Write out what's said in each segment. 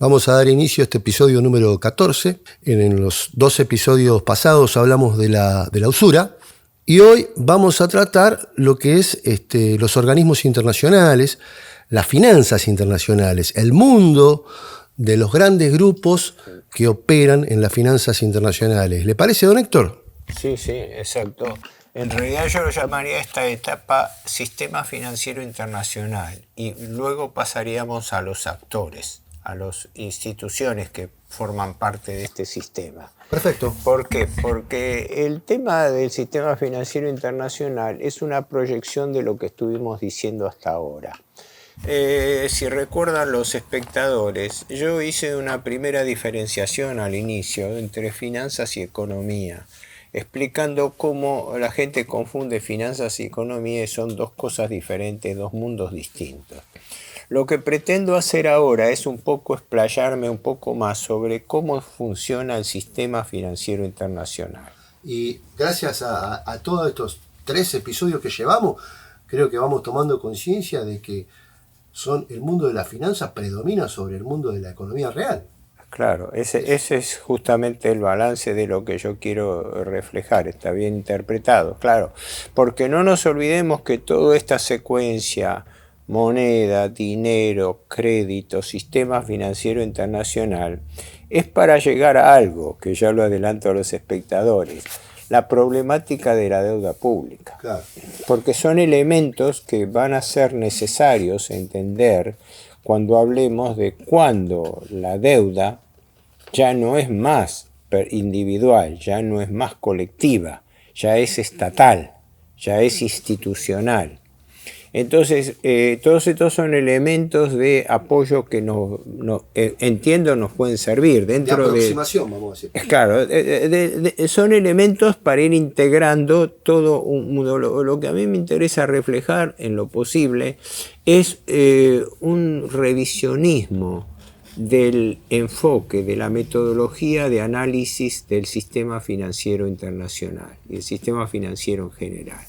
Vamos a dar inicio a este episodio número 14. En los 2 episodios pasados hablamos de la usura y hoy vamos a tratar lo que es los organismos internacionales, las finanzas internacionales, el mundo de los grandes grupos que operan en las finanzas internacionales. ¿Le parece, don Héctor? Sí, exacto. En realidad yo lo llamaría esta etapa sistema financiero internacional y luego pasaríamos a los actores, a las instituciones que forman parte de este sistema. Perfecto. ¿Por qué? Porque el tema del sistema financiero internacional es una proyección de lo que estuvimos diciendo hasta ahora. Si recuerdan los espectadores, yo hice una primera diferenciación al inicio entre finanzas y economía, explicando cómo la gente confunde finanzas y economía y son dos cosas diferentes, dos mundos distintos. Lo que pretendo hacer ahora es un poco explayarme un poco más sobre cómo funciona el sistema financiero internacional. Y gracias a todos estos 3 episodios que llevamos, creo que vamos tomando conciencia de que el mundo de las finanzas predomina sobre el mundo de la economía real. Claro, ese es justamente el balance de lo que yo quiero reflejar, está bien interpretado, claro, porque no nos olvidemos que toda esta secuencia, moneda, dinero, crédito, sistema financiero internacional, es para llegar a algo, que ya lo adelanto a los espectadores, la problemática de la deuda pública. Claro. Porque son elementos que van a ser necesarios entender cuando hablemos de cuando la deuda ya no es más individual, ya no es más colectiva, ya es estatal, ya es institucional. Entonces, todos estos son elementos de apoyo que entiendo nos pueden servir dentro de aproximación, vamos a decir. Claro, son elementos para ir integrando todo un mundo. Lo que a mí me interesa reflejar en lo posible es un revisionismo del enfoque, de la metodología de análisis del sistema financiero internacional y el sistema financiero en general.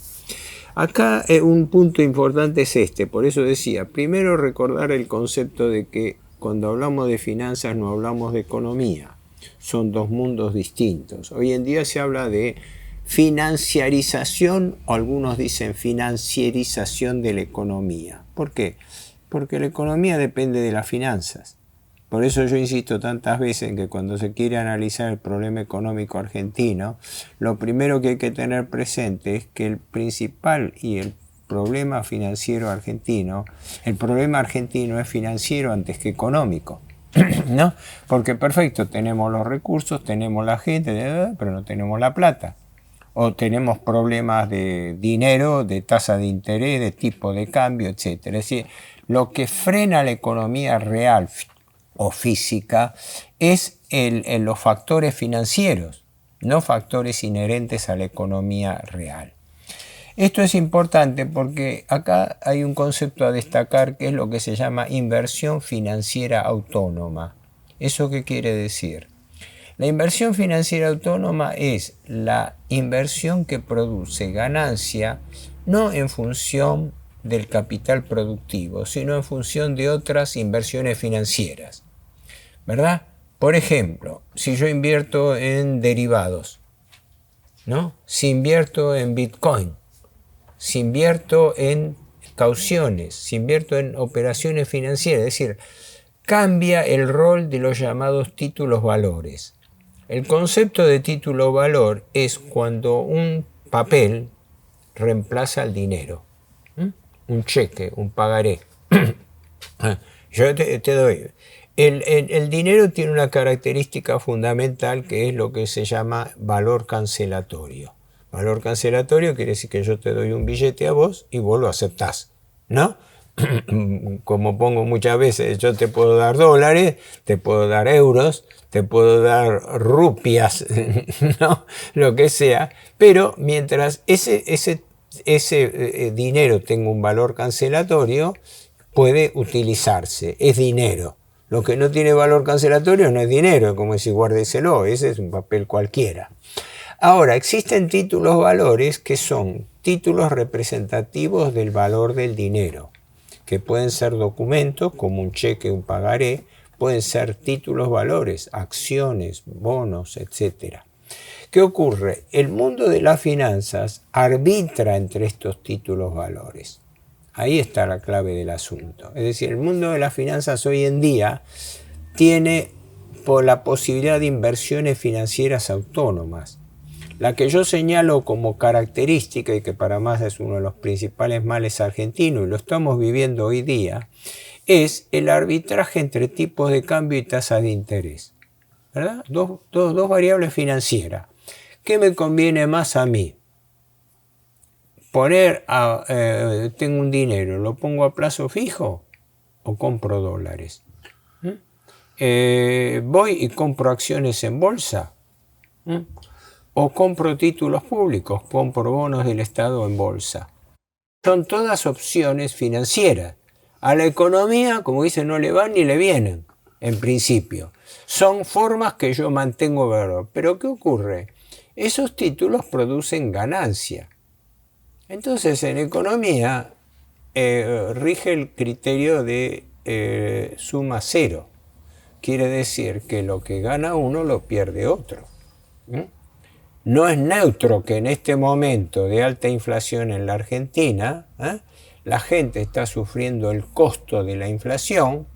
Acá un punto importante es por eso decía, primero recordar el concepto de que cuando hablamos de finanzas no hablamos de economía, son dos mundos distintos. Hoy en día se habla de financiarización, o algunos dicen financiarización de la economía. ¿Por qué? Porque la economía depende de las finanzas. Por eso yo insisto tantas veces en que cuando se quiere analizar el problema económico argentino, lo primero que hay que tener presente es que el principal y el problema financiero argentino, el problema argentino es financiero antes que económico, ¿no? Porque perfecto, tenemos los recursos, tenemos la gente, pero no tenemos la plata. O tenemos problemas de dinero, de tasa de interés, de tipo de cambio, etc. Es decir, lo que frena la economía real o física es los factores financieros, no factores inherentes a la economía real. Esto es importante porque acá hay un concepto a destacar que es lo que se llama inversión financiera autónoma. ¿Eso qué quiere decir? La inversión financiera autónoma es la inversión que produce ganancia no en función del capital productivo, sino en función de otras inversiones financieras, ¿verdad? Por ejemplo, si yo invierto en derivados, ¿no? Si invierto en Bitcoin, si invierto en cauciones, si invierto en operaciones financieras, es decir, cambia el rol de los llamados títulos valores. El concepto de título valor es cuando un papel reemplaza al dinero. Un cheque, un pagaré. Yo te doy. El dinero tiene una característica fundamental que es lo que se llama valor cancelatorio. Valor cancelatorio quiere decir que yo te doy un billete a vos y vos lo aceptás, ¿no? Como pongo muchas veces, yo te puedo dar dólares, te puedo dar euros, te puedo dar rupias, ¿no? Lo que sea, pero mientras ese dinero tenga un valor cancelatorio, puede utilizarse, es dinero. Lo que no tiene valor cancelatorio no es dinero, como decir guárdeselo, ese es un papel cualquiera. Ahora, existen títulos valores que son títulos representativos del valor del dinero, que pueden ser documentos como un cheque, un pagaré, pueden ser títulos valores, acciones, bonos, etc. ¿Qué ocurre? El mundo de las finanzas arbitra entre estos títulos valores. Ahí está la clave del asunto. Es decir, el mundo de las finanzas hoy en día tiene por la posibilidad de inversiones financieras autónomas. La que yo señalo como característica y que para más es uno de los principales males argentinos y lo estamos viviendo hoy día, es el arbitraje entre tipos de cambio y tasas de interés. ¿Verdad? Dos variables financieras. ¿Qué me conviene más a mí? Tengo un dinero, ¿lo pongo a plazo fijo o compro dólares? ¿Voy y compro acciones en bolsa? ¿O compro títulos públicos? ¿Compro bonos del Estado en bolsa? Son todas opciones financieras. A la economía, como dicen, no le van ni le vienen, en principio. Son formas que yo mantengo valor. Pero ¿qué ocurre? Esos títulos producen ganancia. Entonces, en economía rige el criterio de suma cero. Quiere decir que lo que gana uno lo pierde otro. No es neutro que en este momento de alta inflación en la Argentina, la gente está sufriendo el costo de la inflación,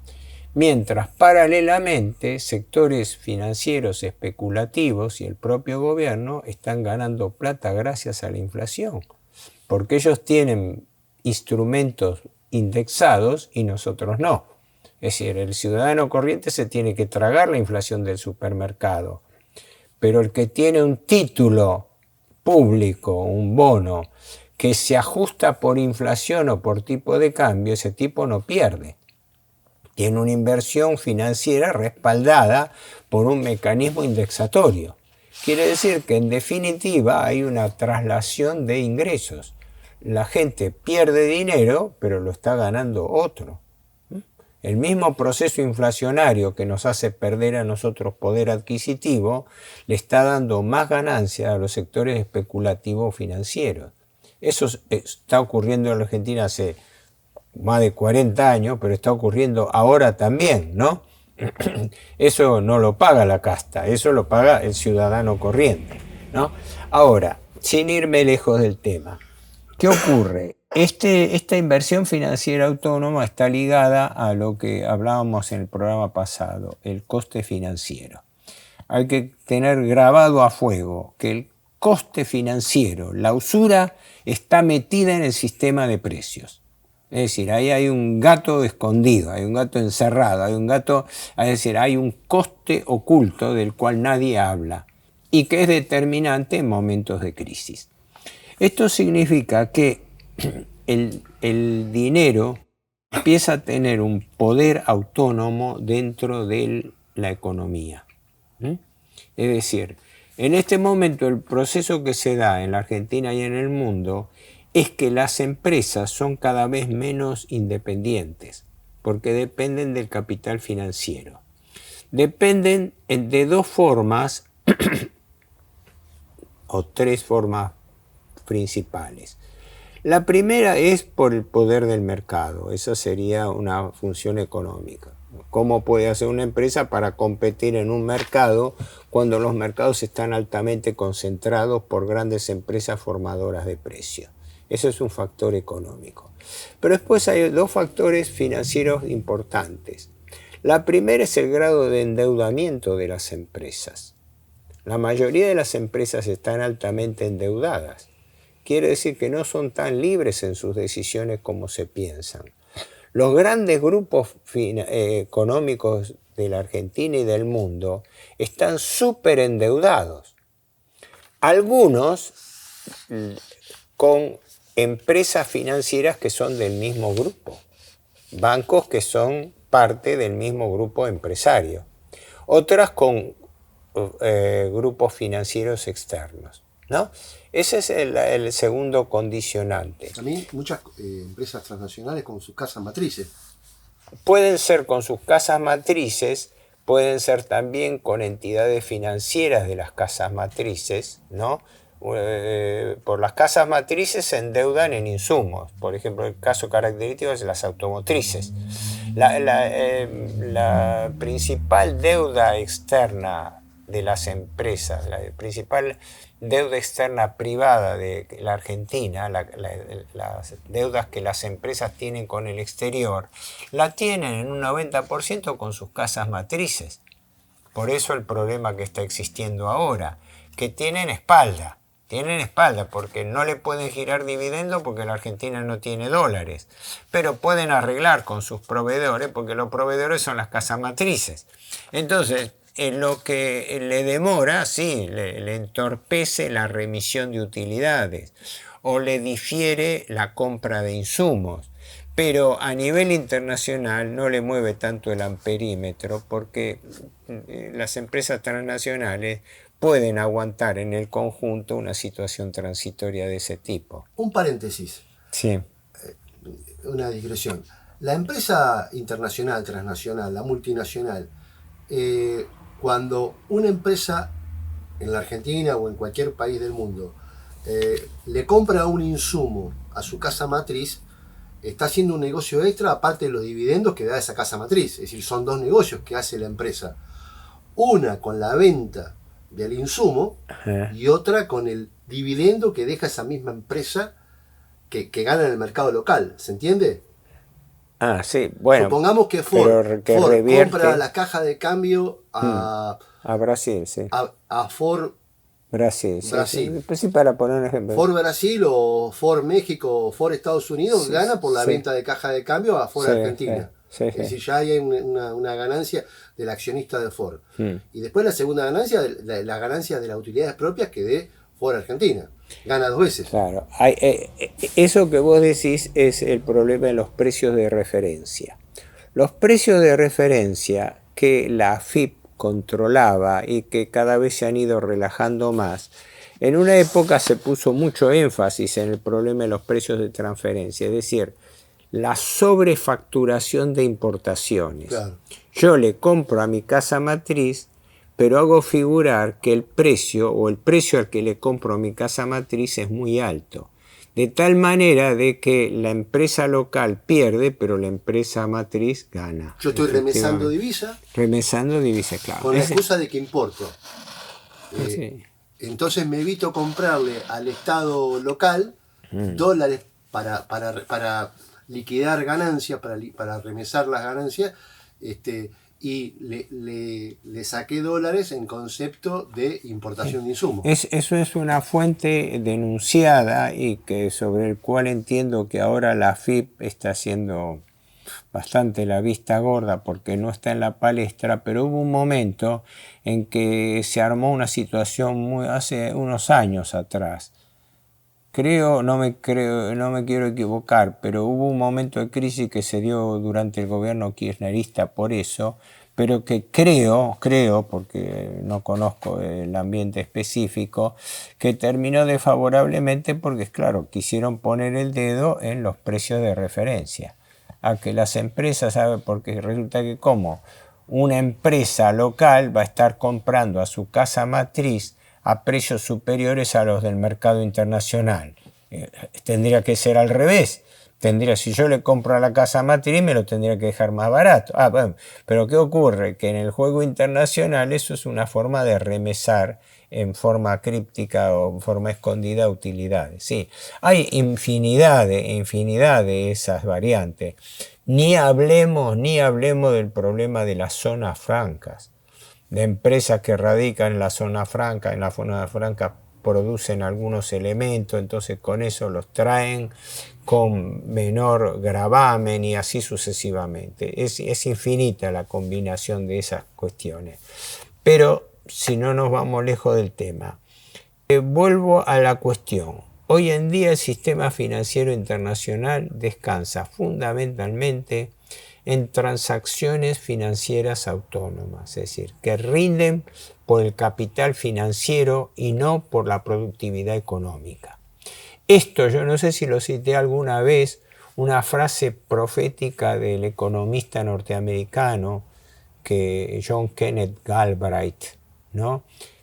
mientras paralelamente sectores financieros especulativos y el propio gobierno están ganando plata gracias a la inflación, porque ellos tienen instrumentos indexados y nosotros no. Es decir, el ciudadano corriente se tiene que tragar la inflación del supermercado, pero el que tiene un título público, un bono, que se ajusta por inflación o por tipo de cambio, ese tipo no pierde. Tiene una inversión financiera respaldada por un mecanismo indexatorio. Quiere decir que en definitiva hay una traslación de ingresos. La gente pierde dinero, pero lo está ganando otro. El mismo proceso inflacionario que nos hace perder a nosotros poder adquisitivo le está dando más ganancia a los sectores especulativos financieros. Eso está ocurriendo en la Argentina hace más de 40 años, pero está ocurriendo ahora también, ¿no? Eso no lo paga la casta, eso lo paga el ciudadano corriente, ¿no? Ahora, sin irme lejos del tema, ¿qué ocurre? Esta inversión financiera autónoma está ligada a lo que hablábamos en el programa pasado, el coste financiero. Hay que tener grabado a fuego que el coste financiero, la usura, está metida en el sistema de precios. Es decir, ahí hay un gato escondido, hay un gato encerrado, hay un coste oculto del cual nadie habla y que es determinante en momentos de crisis. Esto significa que el dinero empieza a tener un poder autónomo dentro de la economía. Es decir, en este momento el proceso que se da en la Argentina y en el mundo es que las empresas son cada vez menos independientes, porque dependen del capital financiero. Dependen de dos formas o tres formas principales. La primera es por el poder del mercado, esa sería una función económica. ¿Cómo puede hacer una empresa para competir en un mercado cuando los mercados están altamente concentrados por grandes empresas formadoras de precios? Eso es un factor económico. Pero después hay dos factores financieros importantes. La primera es el grado de endeudamiento de las empresas. La mayoría de las empresas están altamente endeudadas. Quiere decir que no son tan libres en sus decisiones como se piensan. Los grandes grupos económicos de la Argentina y del mundo están súper endeudados. Algunos con empresas financieras que son del mismo grupo. Bancos que son parte del mismo grupo empresario. Otras con grupos financieros externos, ¿no? Ese es el segundo condicionante. También muchas empresas transnacionales con sus casas matrices. Pueden ser con sus casas matrices, pueden ser también con entidades financieras de las casas matrices, ¿no? Por las casas matrices se endeudan en insumos. Por ejemplo, el caso característico es las automotrices. La principal deuda externa de las empresas, la principal deuda externa privada de la Argentina, las deudas que las empresas tienen con el exterior, la tienen en un 90% con sus casas matrices. Por eso el problema que está existiendo ahora, que tienen espalda porque no le pueden girar dividendos porque la Argentina no tiene dólares, pero pueden arreglar con sus proveedores porque los proveedores son las casas matrices. Entonces, en lo que le demora, sí, le entorpece la remisión de utilidades o le difiere la compra de insumos. Pero a nivel internacional no le mueve tanto el amperímetro porque las empresas transnacionales pueden aguantar en el conjunto una situación transitoria de ese tipo. Un paréntesis. Sí. Una digresión. La empresa internacional, transnacional, la multinacional, cuando una empresa en la Argentina o en cualquier país del mundo le compra un insumo a su casa matriz, está haciendo un negocio extra aparte de los dividendos que da esa casa matriz. Es decir, son dos negocios que hace la empresa. Una con la venta del insumo y otra con el dividendo que deja esa misma empresa que gana en el mercado local. ¿Se entiende? Ah, sí, bueno. Supongamos que Ford compra la caja de cambio a Brasil, sí. A Ford Brasil. Sí, pues sí, para poner un ejemplo. Ford Brasil o Ford México o Ford Estados Unidos gana por la venta de caja de cambio a Ford Argentina. Es decir, ya hay una ganancia del accionista de Ford. Y después la segunda ganancia, la ganancia de las utilidades propias que dé Ford Argentina. Gana dos veces. Claro. Eso que vos decís es el problema de los precios de referencia. Los precios de referencia que la AFIP controlaba y que cada vez se han ido relajando más, en una época se puso mucho énfasis en el problema de los precios de transferencia, es decir, la sobrefacturación de importaciones. Claro. Yo le compro a mi casa matriz, pero hago figurar que el precio al que le compro a mi casa matriz es muy alto. De tal manera de que la empresa local pierde, pero la empresa matriz gana. Yo estoy remesando divisa. Remesando divisa, claro. Con la excusa de que importo. Sí. Entonces me evito comprarle al Estado local dólares para liquidar ganancias, para remesar las ganancias, y le saqué dólares en concepto de importación de insumos. Eso es una fuente denunciada y que sobre el cual entiendo que ahora la AFIP está haciendo bastante la vista gorda porque no está en la palestra, pero hubo un momento en que se armó una situación hace unos años atrás. No me quiero equivocar, pero hubo un momento de crisis que se dio durante el gobierno kirchnerista por eso, pero que creo, porque no conozco el ambiente específico, que terminó desfavorablemente porque, claro, quisieron poner el dedo en los precios de referencia. A que las empresas, ¿sabe? Porque resulta que como una empresa local va a estar comprando a su casa matriz a precios superiores a los del mercado internacional. Tendría que ser al revés. Si yo le compro a la casa matriz, me lo tendría que dejar más barato. Bueno, pero ¿qué ocurre? Que en el juego internacional eso es una forma de remesar en forma críptica o en forma escondida utilidades. Sí, hay infinidad de esas variantes. Ni hablemos del problema de las zonas francas, de empresas que radican en la zona franca, producen algunos elementos, entonces con eso los traen con menor gravamen y así sucesivamente. Es infinita la combinación de esas cuestiones. Pero si no nos vamos lejos del tema, vuelvo a la cuestión. Hoy en día el sistema financiero internacional descansa fundamentalmente en transacciones financieras autónomas, es decir, que rinden por el capital financiero y no por la productividad económica. Esto yo no sé si lo cité alguna vez, una frase profética del economista norteamericano John Kenneth Galbraith, ¿no?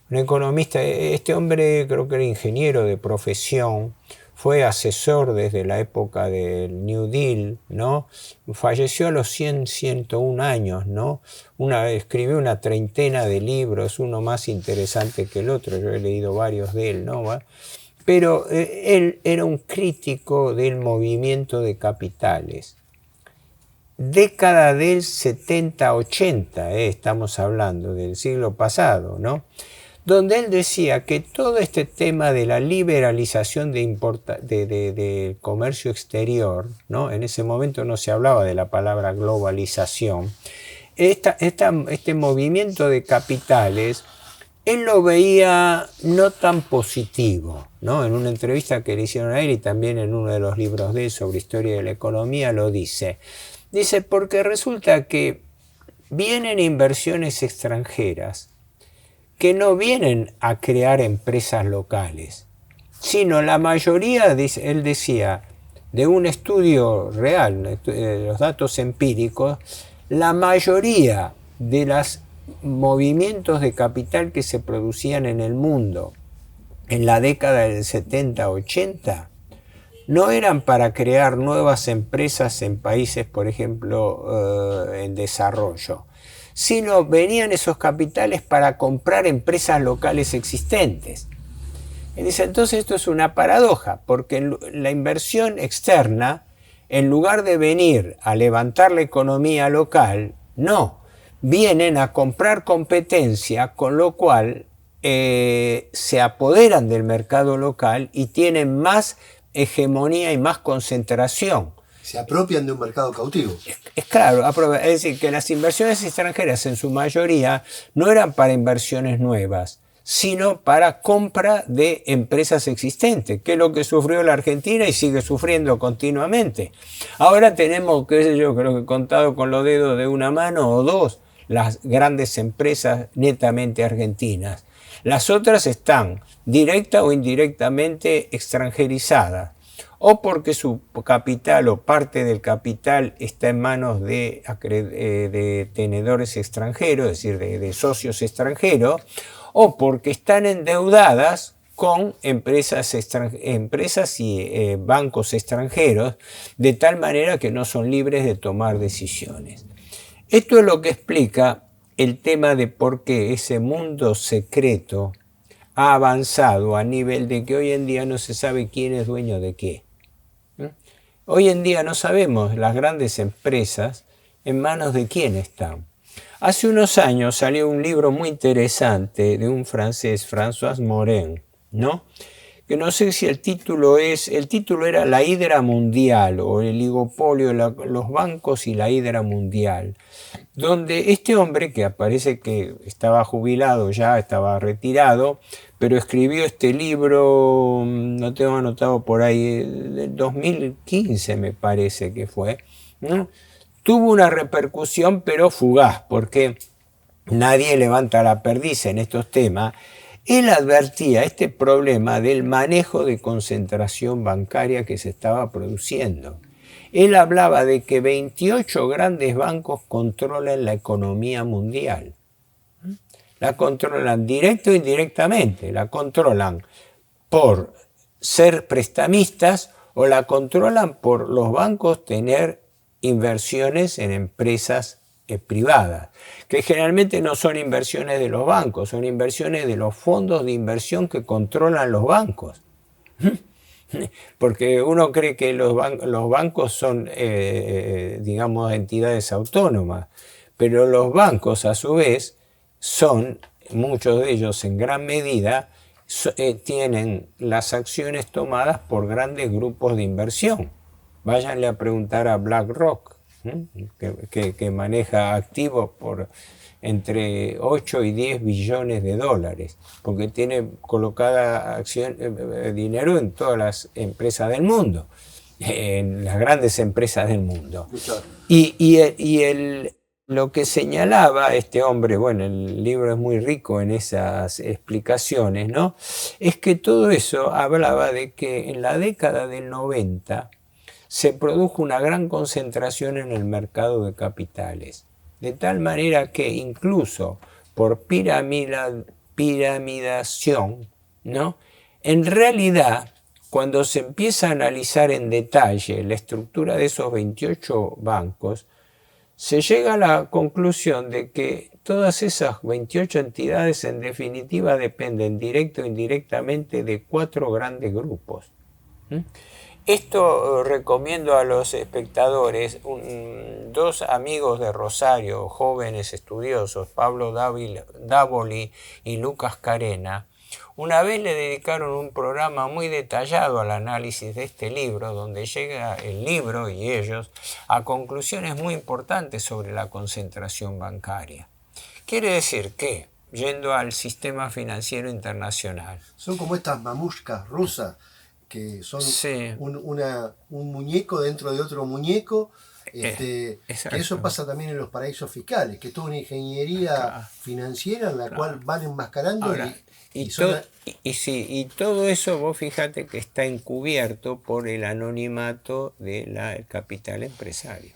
Un economista, este hombre creo que era ingeniero de profesión, fue asesor desde la época del New Deal, ¿no? Falleció a los 101 años, ¿no? Escribió una treintena de libros, uno más interesante que el otro, yo he leído varios de él, ¿no? Pero él era un crítico del movimiento de capitales. Década del 70-80, estamos hablando del siglo pasado, ¿no? Donde él decía que todo este tema de la liberalización del comercio exterior, ¿no? En ese momento no se hablaba de la palabra globalización, este movimiento de capitales, él lo veía no tan positivo, ¿no? En una entrevista que le hicieron a él y también en uno de los libros de él sobre historia de la economía lo dice. Dice, porque resulta que vienen inversiones extranjeras que no vienen a crear empresas locales, sino la mayoría, él decía, de un estudio real, de los datos empíricos, la mayoría de los movimientos de capital que se producían en el mundo en la década del 70-80 no eran para crear nuevas empresas en países, por ejemplo, en desarrollo, sino venían esos capitales para comprar empresas locales existentes. Y dice, entonces esto es una paradoja, porque la inversión externa, en lugar de venir a levantar la economía local, no, vienen a comprar competencia, con lo cual se apoderan del mercado local y tienen más hegemonía y más concentración. Se apropian de un mercado cautivo. Es claro, es decir, que las inversiones extranjeras en su mayoría no eran para inversiones nuevas, sino para compra de empresas existentes, que es lo que sufrió la Argentina y sigue sufriendo continuamente. Ahora tenemos, qué sé yo, creo que contado con los dedos de una mano o dos, las grandes empresas netamente argentinas. Las otras están directa o indirectamente extranjerizadas, o porque su capital o parte del capital está en manos de tenedores extranjeros, es decir, de socios extranjeros, o porque están endeudadas con empresas y bancos extranjeros, de tal manera que no son libres de tomar decisiones. Esto es lo que explica el tema de por qué ese mundo secreto ha avanzado a nivel de que hoy en día no se sabe quién es dueño de qué. Hoy en día no sabemos las grandes empresas en manos de quién están. Hace unos años salió un libro muy interesante de un francés, François Morin, ¿no? Que no sé si el título era La hidra mundial o el oligopolio, los bancos y la hidra mundial, donde este hombre, que parece que estaba jubilado ya, estaba retirado, pero escribió este libro, no tengo anotado por ahí, del 2015 me parece que fue, ¿no? Tuvo una repercusión pero fugaz, porque nadie levanta la perdiz en estos temas. Él advertía este problema del manejo de concentración bancaria que se estaba produciendo. Él hablaba de que 28 grandes bancos controlan la economía mundial. La controlan directo e indirectamente. La controlan por ser prestamistas o la controlan por los bancos tener inversiones en empresas privadas, que generalmente no son inversiones de los bancos, son inversiones de los fondos de inversión que controlan los bancos. Porque uno cree que los bancos son, digamos, entidades autónomas, pero los bancos a su vez son, muchos de ellos en gran medida, tienen las acciones tomadas por grandes grupos de inversión. Váyanle a preguntar a BlackRock, que maneja activos por entre 8 y 10 billones de dólares, porque tiene colocada dinero en todas las empresas del mundo, en las grandes empresas del mundo. Lo que señalaba este hombre, bueno, el libro es muy rico en esas explicaciones, ¿no? Es que todo eso hablaba de que en la década del 90 se produjo una gran concentración en el mercado de capitales, de tal manera que incluso por piramidación, ¿no? En realidad, cuando se empieza a analizar en detalle la estructura de esos 28 bancos, se llega a la conclusión de que todas esas 28 entidades en definitiva dependen directo o indirectamente de 4 grandes grupos. Esto recomiendo a los espectadores, dos amigos de Rosario, jóvenes estudiosos, Pablo Dávoli y Lucas Carena, una vez le dedicaron un programa muy detallado al análisis de este libro, donde llega el libro y ellos a conclusiones muy importantes sobre la concentración bancaria. Quiere decir que, yendo al sistema financiero internacional, son como estas mamushkas rusas, que son un muñeco dentro de otro muñeco, que eso pasa también en los paraísos fiscales, que es toda una ingeniería financiera en la cual van enmascarando. Ahora, y todo eso vos fíjate que está encubierto por el anonimato del capital empresario.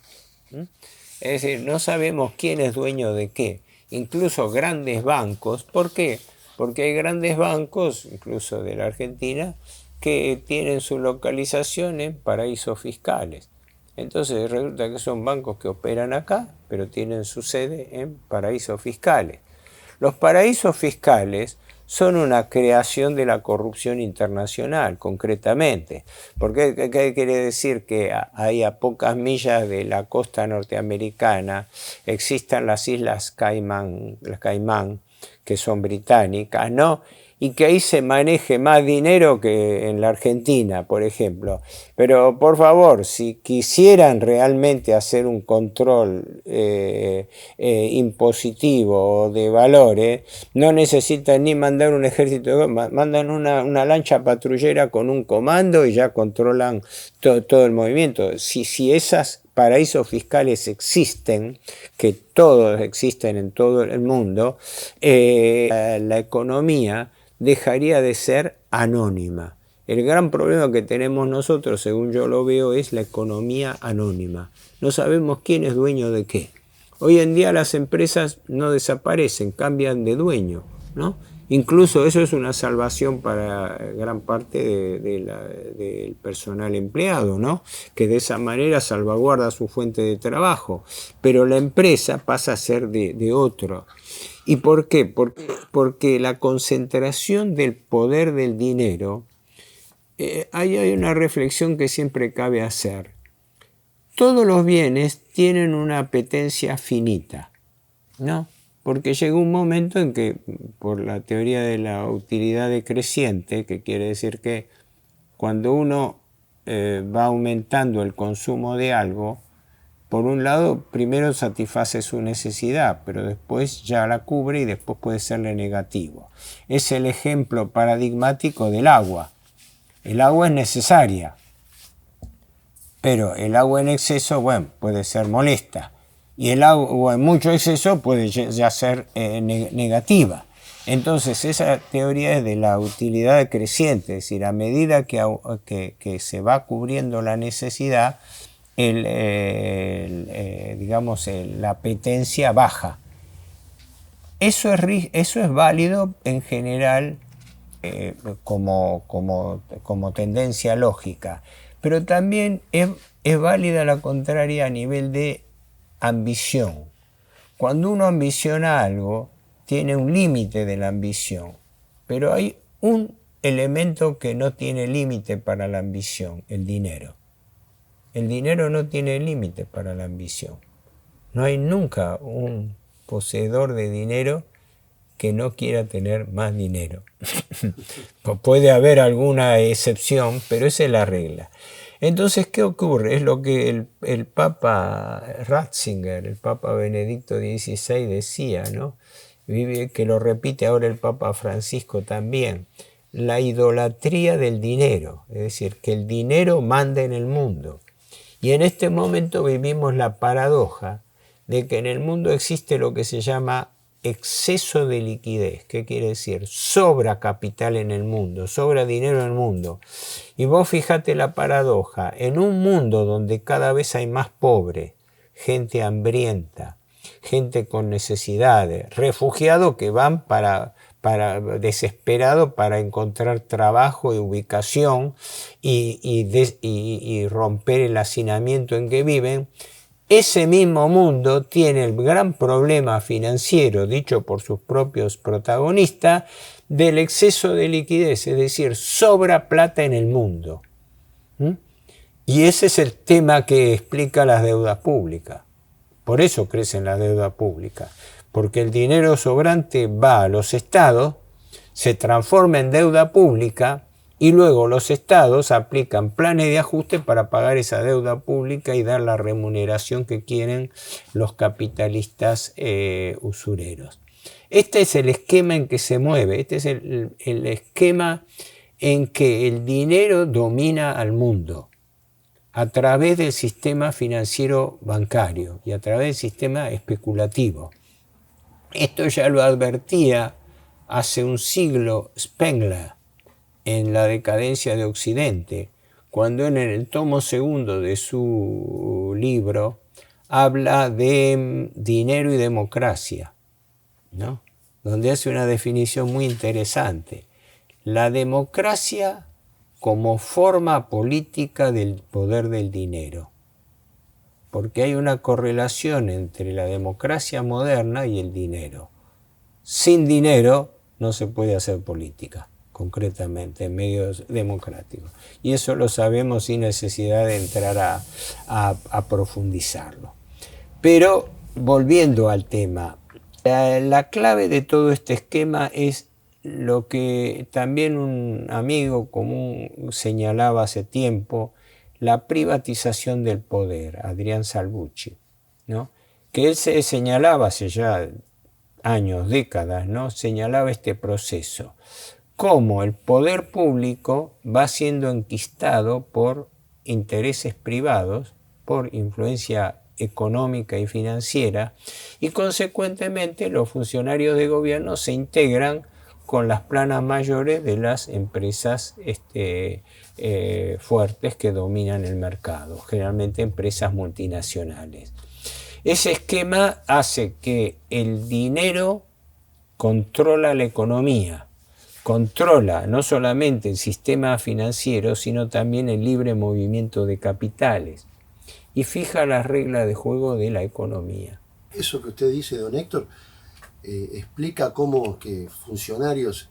Es decir, no sabemos quién es dueño de qué. Incluso grandes bancos. ¿Por qué? Porque hay grandes bancos, incluso de la Argentina, que tienen su localización en paraísos fiscales. Entonces resulta que son bancos que operan acá, pero tienen su sede en paraísos fiscales. Los paraísos fiscales son una creación de la corrupción internacional, concretamente. Porque ¿qué quiere decir? Que ahí a pocas millas de la costa norteamericana existan las islas Caimán, que son británicas, ¿no? Y que ahí se maneje más dinero que en la Argentina, por ejemplo. Pero por favor, si quisieran realmente hacer un control impositivo de valores, no necesitan ni mandar un ejército, mandan una lancha patrullera con un comando y ya controlan todo el movimiento. Si esas paraísos fiscales existen, que todos existen en todo el mundo, la economía dejaría de ser anónima. El gran problema que tenemos nosotros, según yo lo veo, es la economía anónima. No sabemos quién es dueño de qué. Hoy en día las empresas no desaparecen, cambian de dueño, ¿no? Incluso eso es una salvación para gran parte del personal empleado, ¿no? Que de esa manera salvaguarda su fuente de trabajo. Pero la empresa pasa a ser de otro. ¿Y por qué? Porque la concentración del poder del dinero, ahí hay una reflexión que siempre cabe hacer. Todos los bienes tienen una apetencia finita, ¿no? Porque llega un momento en que, por la teoría de la utilidad decreciente, que quiere decir que cuando uno va aumentando el consumo de algo, por un lado, primero satisface su necesidad, pero después ya la cubre y después puede serle negativo. Es el ejemplo paradigmático del agua. El agua es necesaria, pero el agua en exceso, bueno, puede ser molesta. Y el agua en mucho exceso puede ya ser negativa. Entonces, esa teoría es de la utilidad creciente, es decir, a medida que se va cubriendo la necesidad, la apetencia baja. Eso es válido en general como tendencia lógica, pero también es válida la contraria a nivel de ambición. Cuando uno ambiciona algo, tiene un límite de la ambición, pero hay un elemento que no tiene límite para la ambición: el dinero. El dinero no tiene límite para la ambición. No hay nunca un poseedor de dinero que no quiera tener más dinero. Puede haber alguna excepción, pero esa es la regla. Entonces, ¿qué ocurre? Es lo que el Papa Ratzinger, el Papa Benedicto XVI decía, ¿no? Que lo repite ahora el Papa Francisco también. La idolatría del dinero, es decir, que el dinero manda en el mundo. Y en este momento vivimos la paradoja de que en el mundo existe lo que se llama exceso de liquidez. ¿Qué quiere decir? Sobra capital en el mundo, sobra dinero en el mundo. Y vos fíjate la paradoja: en un mundo donde cada vez hay más pobres, gente hambrienta, gente con necesidades, refugiados que van para desesperado para encontrar trabajo y ubicación y romper el hacinamiento en que viven. Ese mismo mundo tiene el gran problema financiero, dicho por sus propios protagonistas, del exceso de liquidez, es decir, sobra plata en el mundo. Y ese es el tema que explica las deudas públicas. Por eso crecen las deudas públicas, porque el dinero sobrante va a los estados, se transforma en deuda pública y luego los estados aplican planes de ajuste para pagar esa deuda pública y dar la remuneración que quieren los capitalistas usureros. Este es el esquema en que se mueve, este es el esquema en que el dinero domina al mundo a través del sistema financiero bancario y a través del sistema especulativo. Esto ya lo advertía hace un siglo Spengler en La decadencia de Occidente, cuando en el tomo segundo de su libro habla de dinero y democracia, ¿no? Donde hace una definición muy interesante. La democracia como forma política del poder del dinero, porque hay una correlación entre la democracia moderna y el dinero. Sin dinero no se puede hacer política, concretamente en medios democráticos. Y eso lo sabemos sin necesidad de entrar a profundizarlo. Pero volviendo al tema, la clave de todo este esquema es lo que también un amigo común señalaba hace tiempo, la privatización del poder, Adrián Salvucci, ¿no? Que él se señalaba hace ya años, décadas, ¿no? Señalaba este proceso, cómo el poder público va siendo enquistado por intereses privados, por influencia económica y financiera, y consecuentemente los funcionarios de gobierno se integran con las planas mayores de las empresas fuertes que dominan el mercado, generalmente empresas multinacionales. Ese esquema hace que el dinero controla la economía, controla no solamente el sistema financiero, sino también el libre movimiento de capitales y fija las reglas de juego de la economía. Eso que usted dice, don Héctor, explica cómo que funcionarios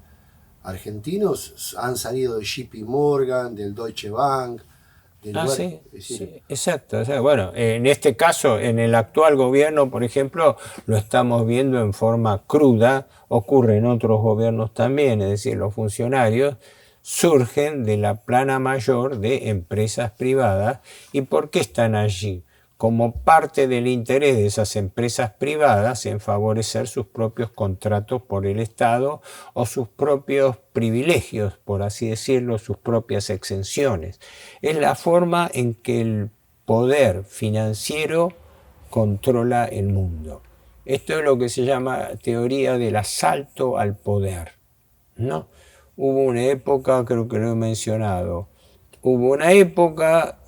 argentinos han salido de JP Morgan, del Deutsche Bank, del lugar, Sí, decir, sí, exacto. O sea, bueno, en este caso, en el actual gobierno, por ejemplo, lo estamos viendo en forma cruda, ocurre en otros gobiernos también, es decir, los funcionarios surgen de la plana mayor de empresas privadas. ¿Y por qué están allí? Como parte del interés de esas empresas privadas en favorecer sus propios contratos por el Estado o sus propios privilegios, por así decirlo, sus propias exenciones. Es la forma en que el poder financiero controla el mundo. Esto es lo que se llama teoría del asalto al poder, ¿no? Hubo una época, creo que lo he mencionado, hubo una época,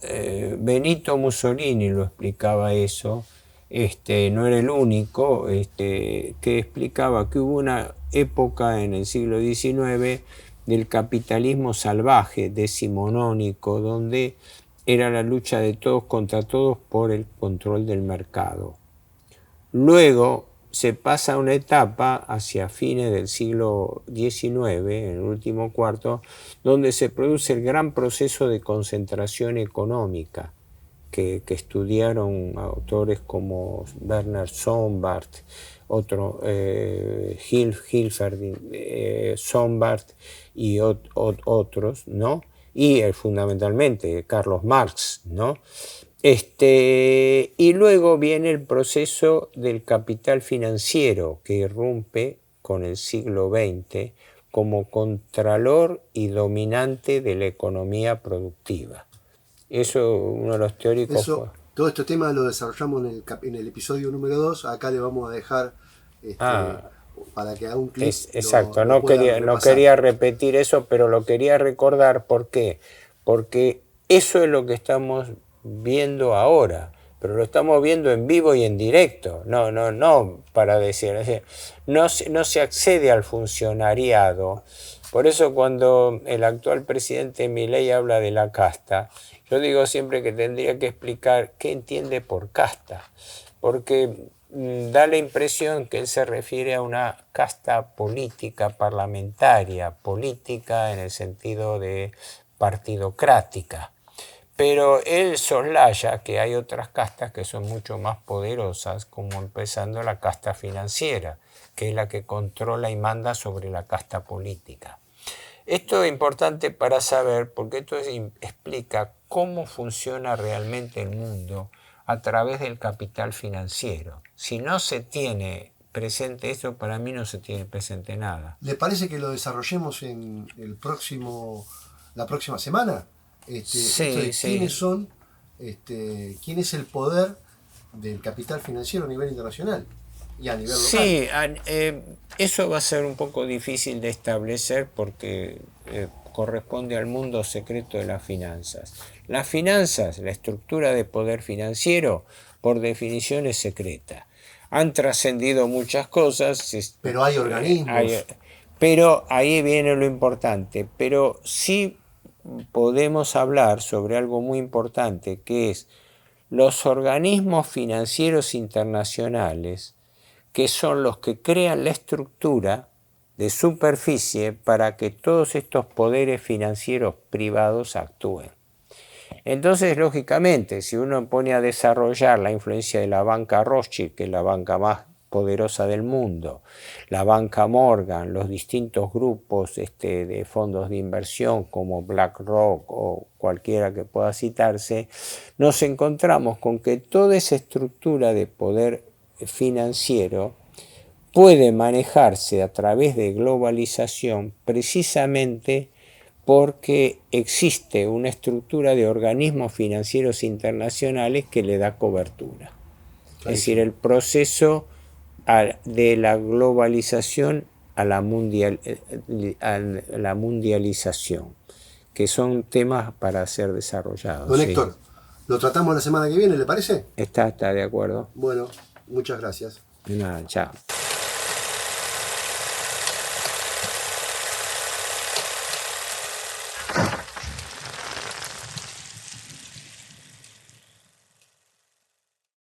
Benito Mussolini lo explicaba eso, no era el único, que explicaba que hubo una época en el siglo XIX del capitalismo salvaje, decimonónico, donde era la lucha de todos contra todos por el control del mercado. Luego se pasa a una etapa hacia fines del siglo XIX, en el último cuarto, donde se produce el gran proceso de concentración económica que estudiaron autores como Werner Sombart, Hilferding, Sombart y otros, ¿no? Y fundamentalmente Carlos Marx, ¿no? Y luego viene el proceso del capital financiero que irrumpe con el siglo XX como contralor y dominante de la economía productiva. Eso uno de los teóricos... Todo este tema lo desarrollamos en el episodio número 2. Acá le vamos a dejar para que haga un clic. Exacto, no quería repetir eso, pero lo quería recordar. ¿Por qué? Porque eso es lo que estamos viendo ahora. pero lo estamos viendo en vivo y en directo, no para decir, no se accede al funcionariado. Por eso cuando el actual presidente Milei habla de la casta, yo digo siempre que tendría que explicar qué entiende por casta, porque da la impresión que él se refiere a una casta política, parlamentaria, política en el sentido de partidocrática. Pero él soslaya que hay otras castas que son mucho más poderosas, como empezando la casta financiera, que es la que controla y manda sobre la casta política. Esto es importante para saber, porque esto explica cómo funciona realmente el mundo a través del capital financiero. Si no se tiene presente eso, para mí no se tiene presente nada. ¿Le parece que lo desarrollemos en la próxima semana? Sí. ¿Quiénes son, quién es el poder del capital financiero a nivel internacional y a nivel local? Sí, eso va a ser un poco difícil de establecer porque corresponde al mundo secreto de las finanzas. Las finanzas, la estructura de poder financiero, por definición es secreta. Han trascendido muchas cosas. Pero hay organismos. Pero ahí viene lo importante. Pero sí podemos hablar sobre algo muy importante, que es los organismos financieros internacionales, que son los que crean la estructura de superficie para que todos estos poderes financieros privados actúen. Entonces, lógicamente, si uno pone a desarrollar la influencia de la banca Rothschild, que es la banca más poderosa del mundo, la banca Morgan, los distintos grupos de fondos de inversión como BlackRock o cualquiera que pueda citarse, nos encontramos con que toda esa estructura de poder financiero puede manejarse a través de globalización precisamente porque existe una estructura de organismos financieros internacionales que le da cobertura. Es decir, el proceso de la globalización a la mundialización, que son temas para ser desarrollados. Don Héctor, ¿lo tratamos la semana que viene, le parece? Está de acuerdo. Bueno, muchas gracias. De nada, chao.